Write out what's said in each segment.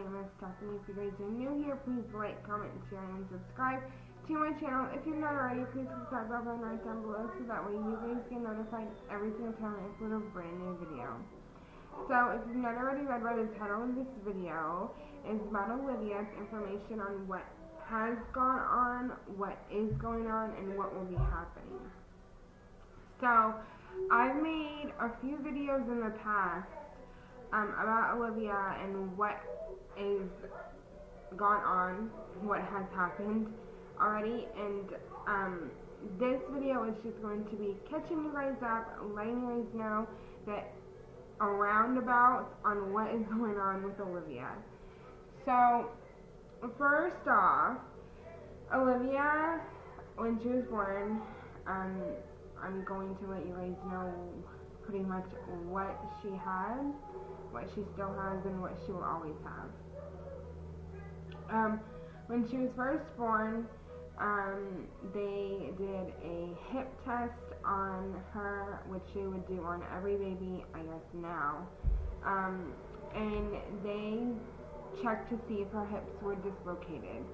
name is Stephanie. If you guys are new here, please like, comment, share, and subscribe to my channel. If you're not already, please subscribe button right down below so that way you guys get notified every single time I upload a brand new video. So, if you've not already read by the title of this video, it's about Olivia's information on what has gone on, what is going on, and what will be happening. So, I've made a few videos in the past about Olivia and what is gone on, what has happened already, and this video is just going to be catching you guys up, letting you guys know that a roundabout on what is going on with Olivia. So, first off, Olivia, when she was born, I'm going to let you guys know pretty much what she has, what she still has, and what she will always have. When she was first born, they did a hip test on her, which they would do on every baby, I guess now, and they checked to see if her hips were dislocated.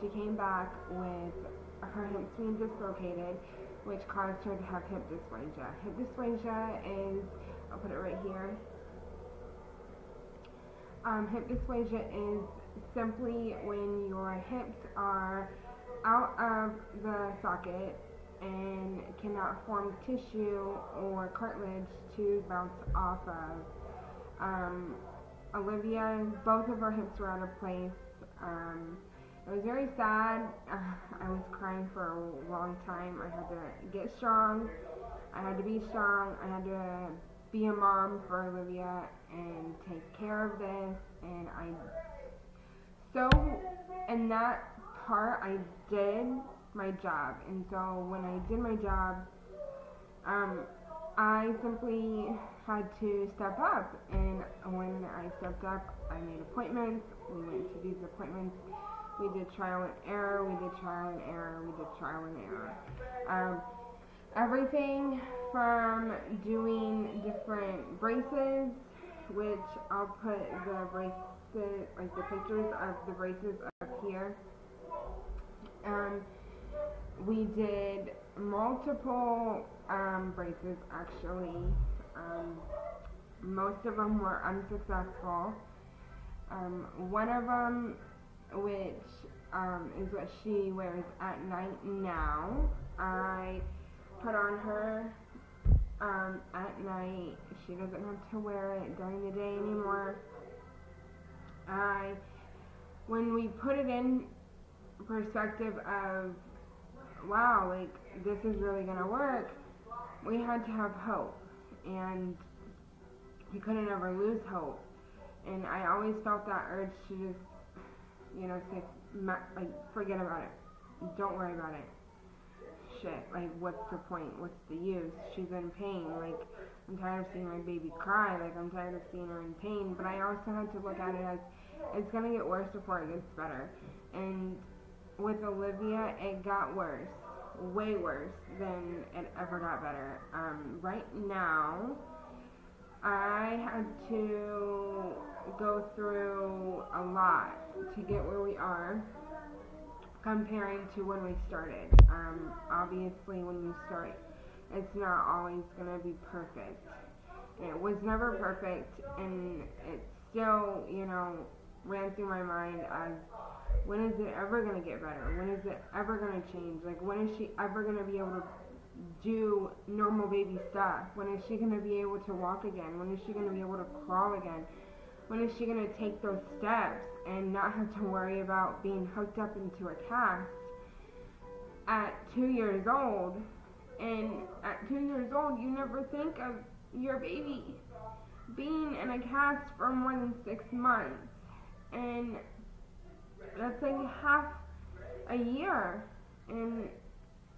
She came back with her hips being dislocated, which caused her to have hip dysplasia. Hip dysplasia is, I'll put it right here. Hip dysplasia is simply when your hips are out of the socket and cannot form tissue or cartilage to bounce off of. Olivia, both of her hips were out of place. It was very sad. I was crying for a long time. I had to get strong. I had to be strong. I had to be a mom for Olivia and take care of this. And in that part, I did my job. And so when I did my job, I simply had to step up. And when I stepped up, I made appointments. We went to these appointments. We did trial and error, we did trial and error, we did trial and error. Everything from doing different braces, which I'll put the braces, like the pictures of the braces up here. We did multiple braces actually. Most of them were unsuccessful. One of them, which is what she wears at night now, I put on her at night. She doesn't have to wear it during the day anymore. When we put it in perspective of, wow, like, this is really going to work, we had to have hope, and we couldn't ever lose hope. And I always felt that urge to just, say, like, forget about it. Don't worry about it. Shit, like, what's the point? What's the use? She's in pain. Like, I'm tired of seeing my baby cry. Like, I'm tired of seeing her in pain. But I also had to look at it as, it's going to get worse before it gets better. And with Olivia, it got worse. Way worse than it ever got better. Right now, I had to go through a lot to get where we are comparing to when we started. Obviously, when you start, it's not always going to be perfect. It was never perfect, and it still, ran through my mind as, when is it ever going to get better? When is it ever going to change? Like, when is she ever going to be able to do normal baby stuff? When is she going to be able to walk again? When is she going to be able to crawl again? When is she going to take those steps and not have to worry about being hooked up into a cast at 2 years old? And at 2 years old, you never think of your baby being in a cast for more than 6 months. And that's like half a year. And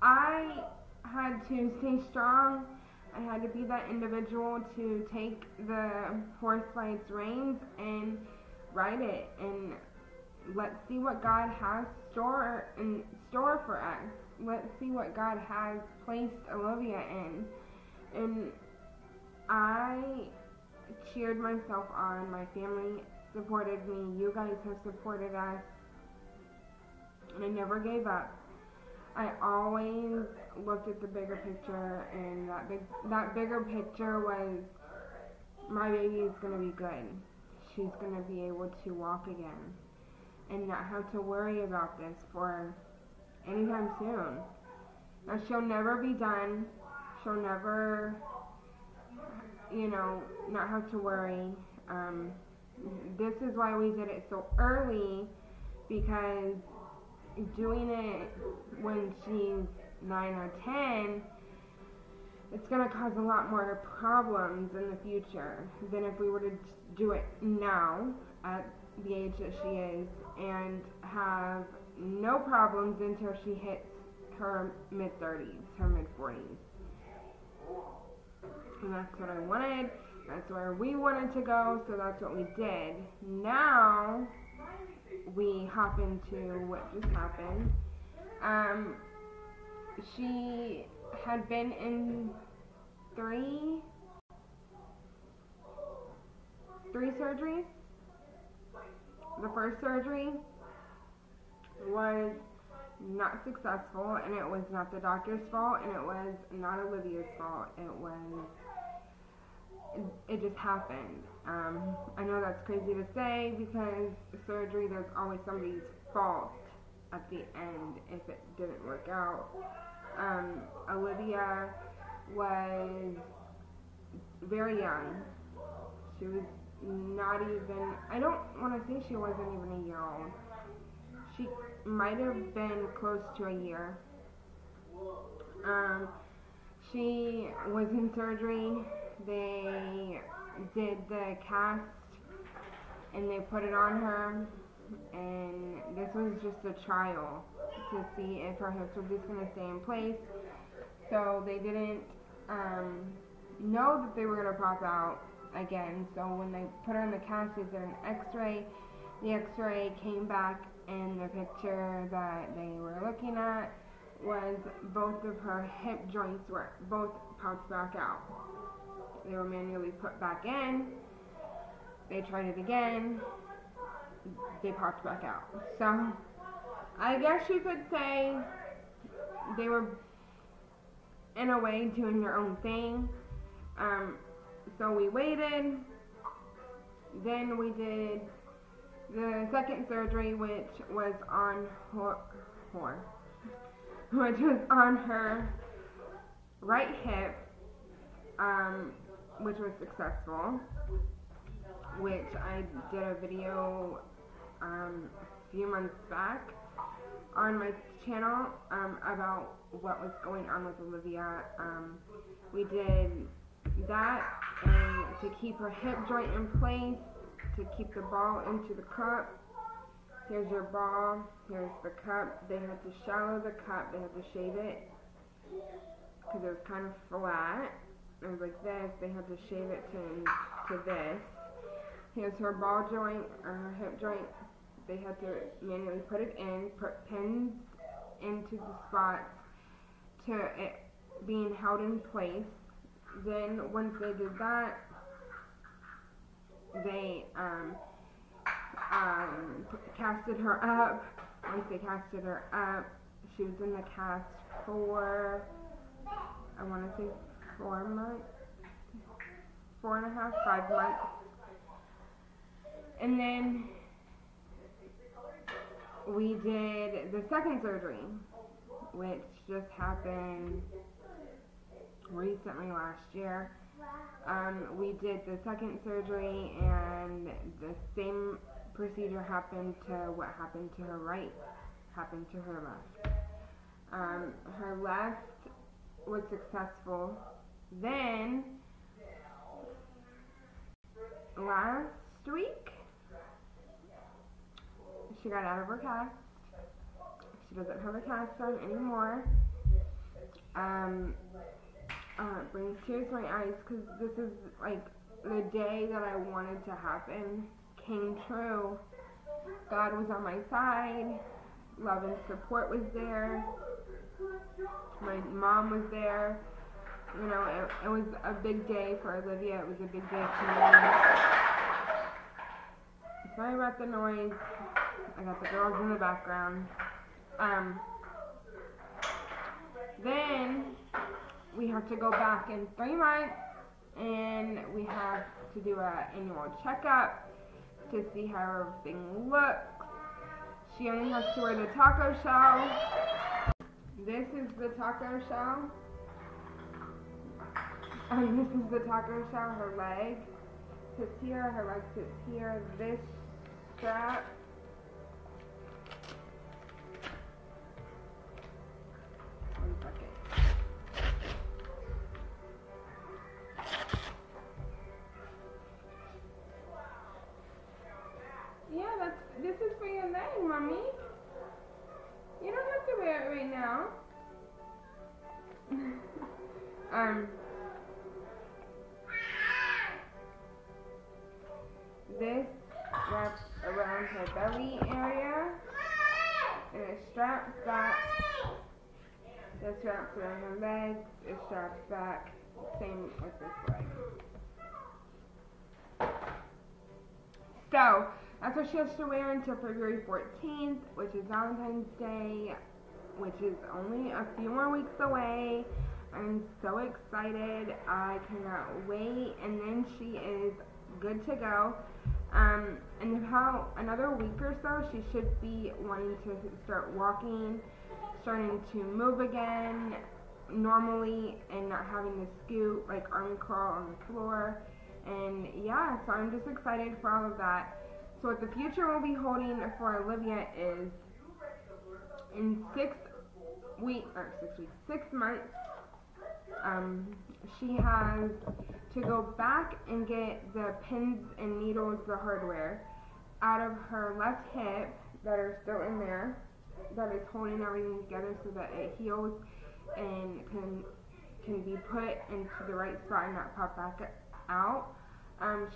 I had to stay strong. I had to be that individual to take the horse by its reins and ride it, and let's see what God has in store for us. Let's see what God has placed Olivia in. And I cheered myself on. My family supported me. You guys have supported us. And I never gave up. I always looked at the bigger picture, and that bigger picture was my baby is going to be good. She's going to be able to walk again and not have to worry about this for anytime soon. Now, she'll never be done. She'll never, not have to worry. This is why we did it so early, because doing it when she's 9 or 10, it's going to cause a lot more problems in the future than if we were to do it now at the age that she is and have no problems until she hits her mid-30s, her mid-40s. And that's what I wanted. That's where we wanted to go, so that's what we did. Now we hop into what just happened. She had been in three surgeries. The first surgery was not successful, and it was not the doctor's fault, and it was not Olivia's fault. It just happened. I know that's crazy to say, because surgery, there's always somebody's fault at the end if it didn't work out. Olivia was very young. She was not even, I don't want to say she wasn't even a year old. She might have been close to a year. She was in surgery. They did the cast and they put it on her, and this was just a trial to see if her hips were just going to stay in place. So they didn't know that they were going to pop out again. So when they put her in the cast, they did an x-ray. The x-ray came back, and the picture that they were looking at was both of her hip joints were both popped back out. They were manually put back in. They tried it again. They popped back out. So I guess you could say they were, in a way, doing their own thing. So we waited. Then we did the second surgery, which was on her right hip, which was successful, which I did a video a few months back on my channel about what was going on with Olivia. We did that, and to keep her hip joint in place, to keep the ball into the cup. Here's your ball, here's the cup. They had to shallow the cup, they had to shave it because it was kind of flat. It was like this. They had to shave it to this. Here's her ball joint, or her hip joint. They had to manually put it in, put pins into the spots to it being held in place. Then once they did that, they casted her up. Once they casted her up, she was in the cast for, I want to say 4 months, 4.5, 5 months. And then we did the second surgery, which just happened recently last year. We did the second surgery, and the same procedure happened to what happened to her right, happened to her left. Her left was successful. Then, last week, she got out of her cast. She doesn't have a cast on anymore. It brings tears to my eyes, because this is like the day that I wanted to happen came true. God was on my side. Love and support was there. My mom was there. You know, it was a big day for Olivia. It was a big day for me. Sorry about the noise. I got the girls in the background. Then we have to go back in 3 months, and we have to do an annual checkup to see how everything looks. She only has to wear the taco shell. This is the taco shell. This is the taco shell. Her leg sits here, her leg sits here. This strap. One second. Yeah, this is for your leg, Mommy. You don't have to wear it right now. This wraps around her belly area, and it straps back. This wraps around her legs, it straps back. Same with this leg. So, that's what she has to wear until February 14th, which is Valentine's Day, which is only a few more weeks away. I'm so excited. I cannot wait. And then she is good to go. In about another week or so, she should be wanting to start walking, starting to move again normally, and not having to scoot, like arm crawl on the floor. And yeah, so I'm just excited for all of that. So what the future will be holding for Olivia is in 6 months, she has to go back and get the pins and needles, the hardware, out of her left hip that are still in there, that is holding everything together so that it heals and can be put into the right spot and not pop back out.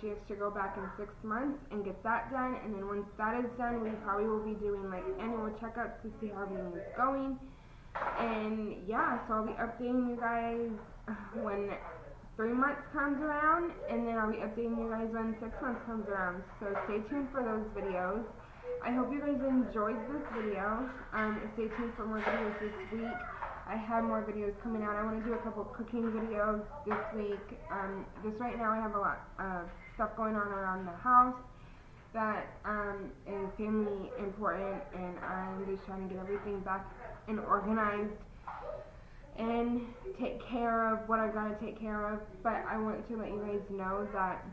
She has to go back in 6 months and get that done, and then once that is done, we probably will be doing like annual checkups to see how everything is going. And yeah, so I'll be updating you guys when 3 months comes around, and then I'll be updating you guys when 6 months comes around. So stay tuned for those videos. I hope you guys enjoyed this video. Stay tuned for more videos this week. I have more videos coming out. I want to do a couple cooking videos this week. Just right now I have a lot of stuff going on around the house that is family important, and I'm just trying to get everything back and organized and take care of what I've got to take care of. But I want to let you guys know that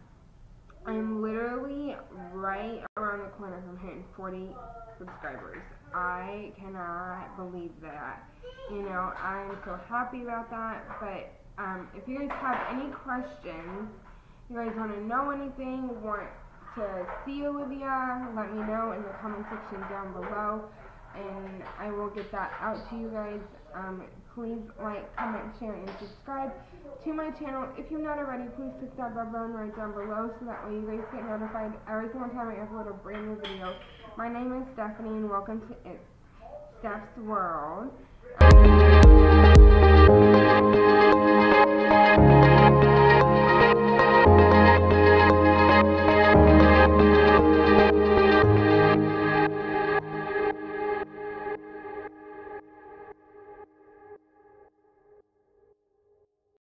I'm literally right around the corner from hitting 40 subscribers. I cannot believe that. You know, I'm so happy about that. But if you guys have any questions, you guys want to know anything, want to see Olivia, let me know in the comment section down below, and I will get that out to you guys. Please like, comment, share, and subscribe to my channel. If you're not already, please click that bell button right down below so that way you guys get notified every single time I upload a brand new video. My name is Stephanie, and welcome to Steph's World.